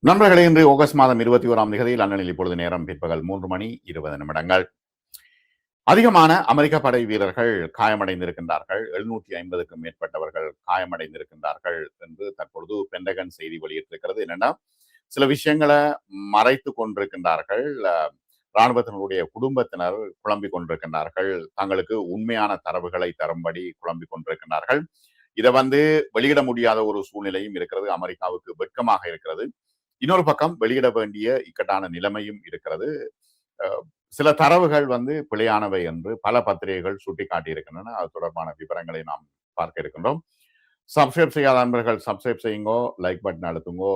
நண்பர்களே, இன்று ஆகஸ்ட் மாதம் 21ஆம் தேதியில் லண்டனில் இப்பொழுது நேரம் பிற்பகல் 3:20. அதிகமான அமெரிக்க படை வீரர்கள் காயமடைந்திருக்கின்றார்கள். 750க்கும் மேற்பட்டவர்கள் காயமடைந்திருக்கின்றார்கள் என்று தற்பொழுது பென்டகன் செய்தி வெளியிட்டிருக்கிறது. என்னன்னா, சில விஷயங்களை மறைத்து கொண்டிருக்கின்றார்கள். இராணுவத்தினருடைய குடும்பத்தினர் குழம்பிக் கொண்டிருக்கின்றார்கள். தங்களுக்கு உண்மையான தரவுகளை தரும்படி குழம்பிக் கொண்டிருக்கின்றார்கள். இதை வெளியிட முடியாத ஒரு சூழ்நிலையும் இருக்கிறது. அமெரிக்காவுக்கு வெட்கமாக இருக்கிறது. இன்னொரு பக்கம் வெளியிட வேண்டிய இக்கட்டான நிலைமையும் இருக்கிறது. சில தரவுகள் பிழையானவை என்று பல பத்திரிகைகள் சுட்டிக்காட்டி இருக்கின்றன. அது தொடர்பான விவரங்களை நாம் பார்க்க இருக்கின்றோம். சப்ஸ்கிரைப் செய்யாத நண்பர்கள் சப்ஸ்கிரைப் செய்யுங்கோ, லைக் பட்டன் அழுத்துங்கோ,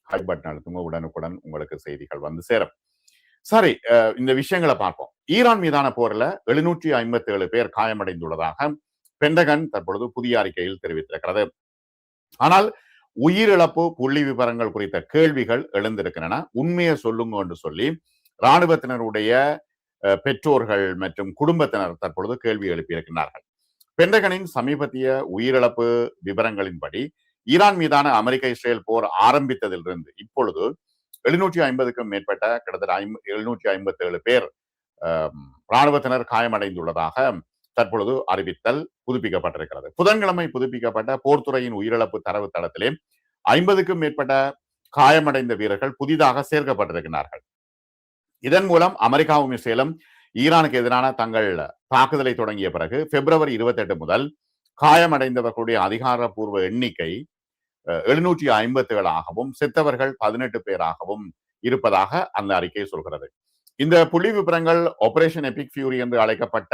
ஹைக் பட்டன் அழுத்துங்கோ. உடனுக்குடன் உங்களுக்கு செய்திகள் சேரும். சரி, இந்த விஷயங்களை பார்ப்போம். ஈரான் மீதான போரில் 757 பேர் காயமடைந்துள்ளதாக பென்டகன் தற்பொழுது புதிய அறிக்கையில் தெரிவித்திருக்கிறது. ஆனால் உயிரிழப்பு புள்ளி விவரங்கள் குறித்த கேள்விகள் எழுந்திருக்கின்றன. உண்மையை சொல்லுங்க என்று சொல்லி இராணுவத்தினருடைய பெற்றோர்கள் மற்றும் குடும்பத்தினர் தற்பொழுது கேள்வி எழுப்பியிருக்கிறார்கள். பென்டகனின் சமீபத்திய உயிரிழப்பு விவரங்களின்படி ஈரான் மீதான அமெரிக்க இஸ்ரேல் போர் ஆரம்பித்ததிலிருந்து இப்பொழுது 750க்கும் மேற்பட்ட கிட்டத்தட்ட 757 பேர் இராணுவத்தினர் காயமடைந்துள்ளதாக தற்பொழுது அறிவித்தல் புதுப்பிக்கப்பட்டிருக்கிறது. புதன்கிழமை புதுப்பிக்கப்பட்ட போர்த்துறையின் உயிரிழப்பு தரவு தளத்திலே 50க்கும் மேற்பட்ட காயமடைந்த வீரர்கள் புதிதாக சேர்க்கப்பட்டிருக்கிறார்கள். இதன் மூலம் அமெரிக்காவும் இஸ்ரேலும் ஈரானுக்கு எதிரான தங்கள் தாக்குதலை தொடங்கிய பிறகு பிப்ரவரி 28 முதல் காயமடைந்தவர்களுடைய அதிகாரப்பூர்வ எண்ணிக்கை 757 ஆகவும் செத்தவர்கள் 18 பேராகவும் இருப்பதாக அந்த அறிக்கை சொல்கிறது. இந்த புள்ளி விவரங்கள் ஆபரேஷன் எபிக் ஃபியூரி என்று அழைக்கப்பட்ட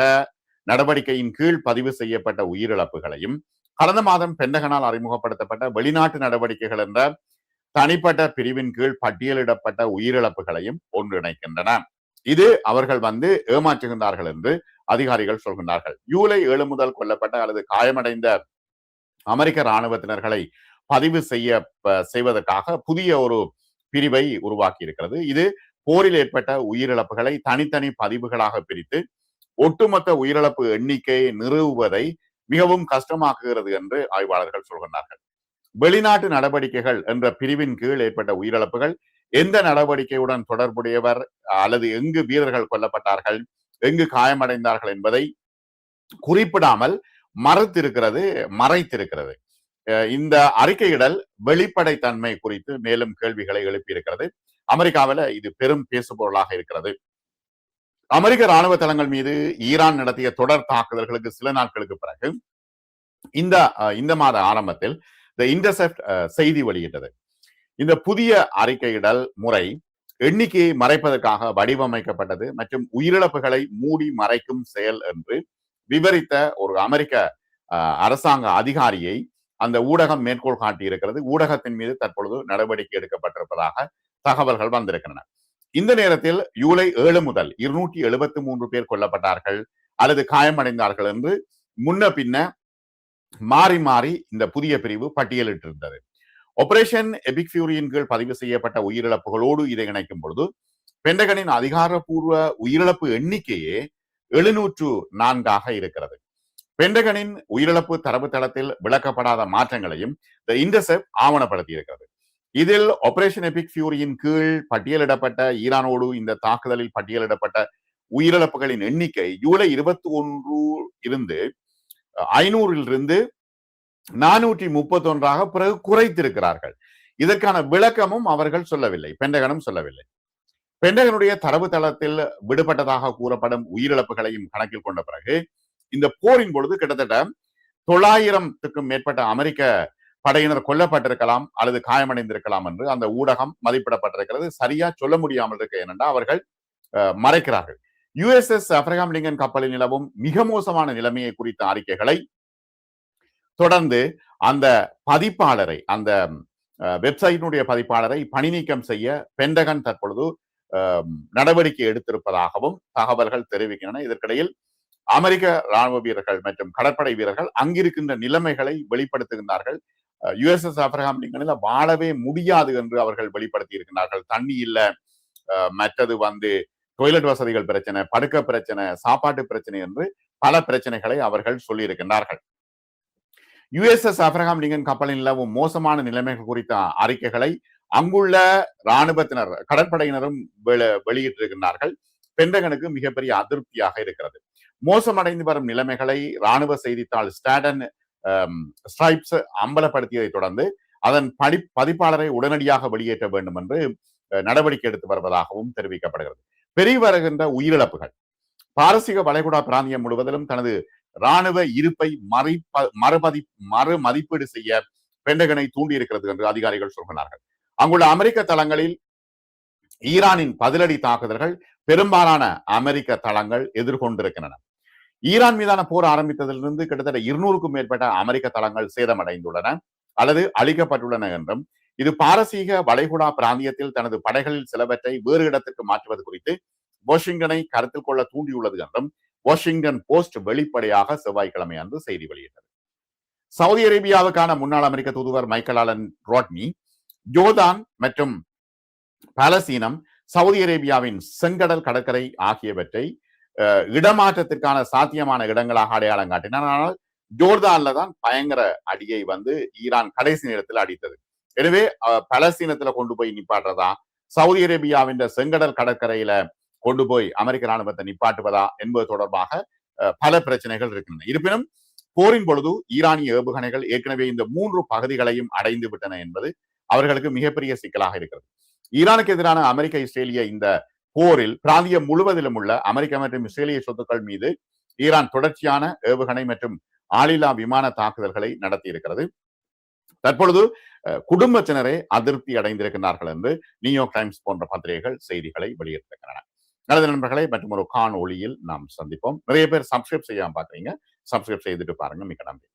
நடவடிக்கையின் கீழ் பதிவு செய்யப்பட்ட உயிரிழப்புகளையும் கடந்த மாதம் பென்டகனால் அறிமுகப்படுத்தப்பட்ட வெளிநாட்டு நடவடிக்கைகள் என்ற தனிப்பட்ட பிரிவின் கீழ் பட்டியலிடப்பட்ட உயிரிழப்புகளையும் ஒன்றிணைக்கின்றன. இது அவர்கள் ஏமாற்றுகின்றார்கள் என்று அதிகாரிகள் சொல்கின்றார்கள். ஜூலை 7 முதல் கொல்லப்பட்ட அல்லது காயமடைந்த அமெரிக்க இராணுவத்தினர்களை பதிவு செய்வதற்காக புதிய ஒரு பிரிவை உருவாக்கி இருக்கிறது. இது போரில் ஏற்பட்ட உயிரிழப்புகளை தனித்தனி பதிவுகளாக பிரித்து ஒட்டுமொத்த உயிரிழப்பு எண்ணிக்கையை நிறுவுவதை மிகவும் கஷ்டமாக்குகிறது என்று ஆய்வாளர்கள் சொல்கின்றார்கள். வெளிநாட்டு நடவடிக்கைகள் என்ற பிரிவின் கீழ் ஏற்பட்ட உயிரிழப்புகள் எந்த நடவடிக்கையுடன் தொடர்புடையவர் அல்லது எங்கு வீரர்கள் கொல்லப்பட்டார்கள், எங்கு காயமடைந்தார்கள் என்பதை குறிப்பிடாமல் மறைத்திருக்கிறது. இந்த அறிக்கையிடல் வெளிப்படைத்தன்மை குறித்து மேலும் கேள்விகளை எழுப்பியிருக்கிறது. அமெரிக்காவில் இது பெரும் பேசுபொருளாக இருக்கிறது. அமெரிக்க இராணுவ தளங்கள் மீது ஈரான் நடத்திய தொடர் தாக்குதல்களுக்கு சில நாட்களுக்கு பிறகு இந்த மாத ஆரம்பத்தில் தி இன்டர்செப்ட் செய்தி வெளியிட்டது. இந்த புதிய அறிக்கையிடல் முறை எண்ணிக்கையை மறைப்பதற்காக வடிவமைக்கப்பட்டது மற்றும் உயிரிழப்புகளை மூடி மறைக்கும் செயல் என்று விவரித்த ஒரு அமெரிக்க அரசாங்க அதிகாரியை அந்த ஊடகம் மேற்கோள் காட்டி இருக்கிறது. ஊடகத்தின் மீது தற்பொழுது நடவடிக்கை எடுக்கப்பட்டிருப்பதாக தகவல்கள் வந்திருக்கின்றன. இந்த நேரத்தில் ஜூலை 7 முதல் 273 பேர் கொல்லப்பட்டார்கள் அல்லது காயமடைந்தார்கள் என்று முன்ன பின்ன மாறி மாறி இந்த புதிய பிரிவு பட்டியலிட்டிருந்தது. ஆபரேஷன் எபிக் ஃபியூரியின் கீழ் பதிவு செய்யப்பட்ட உயிரிழப்புகளோடு இதை இணைக்கும் பொழுது பென்டகனின் அதிகாரப்பூர்வ உயிரிழப்பு எண்ணிக்கையே 704 இருக்கிறது. பென்டகனின் உயிரிழப்பு தரவுத்தளத்தில் விளக்கப்படாத மாற்றங்களையும் தி இன்டர்செப்ட் ஆவணப்படுத்தி இருக்கிறது. இதில் ஆபரேஷன் எபிக் ஃபியூரியின் கீழ் பட்டியலிடப்பட்ட ஈரானோடு இந்த தாக்குதலில் பட்டியலிடப்பட்ட உயிரிழப்புகளின் எண்ணிக்கை ஜூலை 21 இருந்து 500 431 பிறகு குறைத்திருக்கிறார்கள். இதற்கான விளக்கமும் அவர்கள் சொல்லவில்லை, பென்டகனும் சொல்லவில்லை. பென்டகனுடைய தரவுத்தளத்தில் விடுபட்டதாக கூறப்படும் உயிரிழப்புகளையும் கணக்கில் கொண்ட பிறகு இந்த போரின் பொழுது கிட்டத்தட்ட 900க்கும் மேற்பட்ட அமெரிக்க படையினர் கொல்லப்பட்டிருக்கலாம் அல்லது காயமடைந்திருக்கலாம் என்று அந்த ஊடகம் மதிப்பிடப்பட்டிருக்கிறது. சரியா சொல்ல முடியாமல் இருக்க ஏனென்றால் அவர்கள் மறைக்கிறார்கள். USS ஆப்ரஹாம் லிங்கன் கப்பலில் நிலவும் மிக மோசமான நிலைமையை குறித்த அறிக்கைகளை தொடர்ந்து அந்த பதிப்பாளரை, அந்த வெப்சைட்டினுடைய பதிப்பாளரை பணி நீக்கம் செய்ய பென்டகன் தற்பொழுது நடவடிக்கை எடுத்திருப்பதாகவும் தகவல்கள் தெரிவிக்கின்றன. இதற்கிடையில் அமெரிக்க இராணுவ வீரர்கள் மற்றும் கடற்படை வீரர்கள் அங்கிருக்கின்ற நிலைமைகளை வெளிப்படுத்துகின்றார்கள். USS ஆப்ரஹாம் லிங்கனில் வாழவே முடியாது என்று அவர்கள் வெளிப்படுத்தி இருக்கிறார்கள். தண்ணி இல்ல, மற்றது டொய்லெட் வசதிகள் பிரச்சனை, படுக்க பிரச்சனை, சாப்பாட்டு பிரச்சனை என்று பல பிரச்சனைகளை அவர்கள் சொல்லி இருக்கின்றார்கள். USS ஆப்ரஹாம் லிங்கன் கப்பலில் நிலவும் மோசமான நிலைமைகள் குறித்த அறிக்கைகளை அங்குள்ள இராணுவத்தினர் கடற்படையினரும் வெளியிட்டிருக்கிறார்கள். பென்டகனுக்கு மிகப்பெரிய அதிருப்தியாக இருக்கிறது. மோசமடைந்து வரும் நிலைமைகளை இராணுவ செய்தித்தாள் ஸ்டாடன் ஸ்ட்ரைப்ஸ் அம்பலப்படுத்தியதை தொடர்ந்து அதன் பதிப்பாளரை உடனடியாக வெளியேற்ற வேண்டும் என்று நடவடிக்கை எடுத்து வருவதாகவும் தெரிவிக்கப்படுகிறது. பெரிய வருகின்ற உயிரிழப்புகள் பாரசீக வளைகுடா பிராந்தியம் முழுவதிலும் தனது இராணுவ இருப்பை மறு மதிப்பீடு செய்ய பென்டகனை தூண்டியிருக்கிறது என்று அதிகாரிகள் சொல்கிறார்கள். அங்குள்ள அமெரிக்க தளங்களில் ஈரானின் பதிலடி தாக்குதல்கள் பெரும்பாலான அமெரிக்க தளங்கள் எதிர்கொண்டிருக்கின்றன. ஈரான் மீதான போர் ஆரம்பித்ததிலிருந்து கிட்டத்தட்ட 200க்கும் மேற்பட்ட அமெரிக்க தளங்கள் சேதமடைந்துள்ளன அல்லது அழிக்கப்பட்டுள்ளன என்றும் இது பாரசீக வளைகுடா பிராந்தியத்தில் தனது படைகளில் சிலவற்றை வேறு இடத்துக்கு மாற்றுவது குறித்து வாஷிங்டனை கருத்தில் கொள்ள தூண்டியுள்ளது என்றும் வாஷிங்டன் போஸ்ட் வெளிப்படையாக செவ்வாய்க்கிழமை அன்று செய்தி வெளியிட்டது. சவுதி அரேபியாவுக்கான முன்னாள் அமெரிக்க தூதுவர் மைக்கேல் ஆலன் ரோட்னி ஜோர்தான் மற்றும் பாலஸ்தீனம் சவுதி அரேபியாவின் செங்கடல் கடற்கரை ஆகியவற்றை இடமாற்றத்திற்கான சாத்தியமான இடங்களாக அடையாளம் காட்டினார். ஆனால் ஜோர்தான்ல தான் பயங்கர அடியை ஈரான் கடைசி நேரத்தில் அடித்தது. எனவே பலஸ்தீனத்துல கொண்டு போய் நிப்பாட்டுறதா, சவுதி அரேபியாவின் செங்கடல் கடற்கரையில கொண்டு போய் அமெரிக்க ராணுவத்தை நிப்பாட்டுவதா என்பது தொடர்பாக பல பிரச்சனைகள் இருக்கின்றன. இருப்பினும் போரின் பொழுது ஈரானிய ஏவுகணைகள் ஏற்கனவே இந்த 3 பகுதிகளையும் அடைந்து விட்டன என்பது அவர்களுக்கு மிகப்பெரிய சிக்கலாக இருக்கிறது. ஈரானுக்கு எதிரான அமெரிக்க இஸ்ரேலிய இந்த போரில் பிராந்தியம் முழுவதிலும் உள்ள அமெரிக்க மற்றும் இஸ்ரேலிய சொத்துக்கள் மீது ஈரான் தொடர்ச்சியான ஏவுகணை மற்றும் ஆளில்லா விமான தாக்குதல்களை நடத்தி இருக்கிறது. தற்பொழுது குடும்பத்தினரே அதிருப்தி அடைந்திருக்கிறார்கள் என்று நியூயார்க் டைம்ஸ் போன்ற பத்திரிகைகள் செய்திகளை வெளியிட்டிருக்கின்றன. நல்லது நண்பர்களை, மற்றும் ஒரு காணொளியில் நாம் சந்திப்போம். நிறைய பேர் சப்ஸ்கிரைப் செய்யாம பாக்குறீங்க, சப்ஸ்கிரைப் செய்துட்டு பாருங்க. மிக்க நன்றி.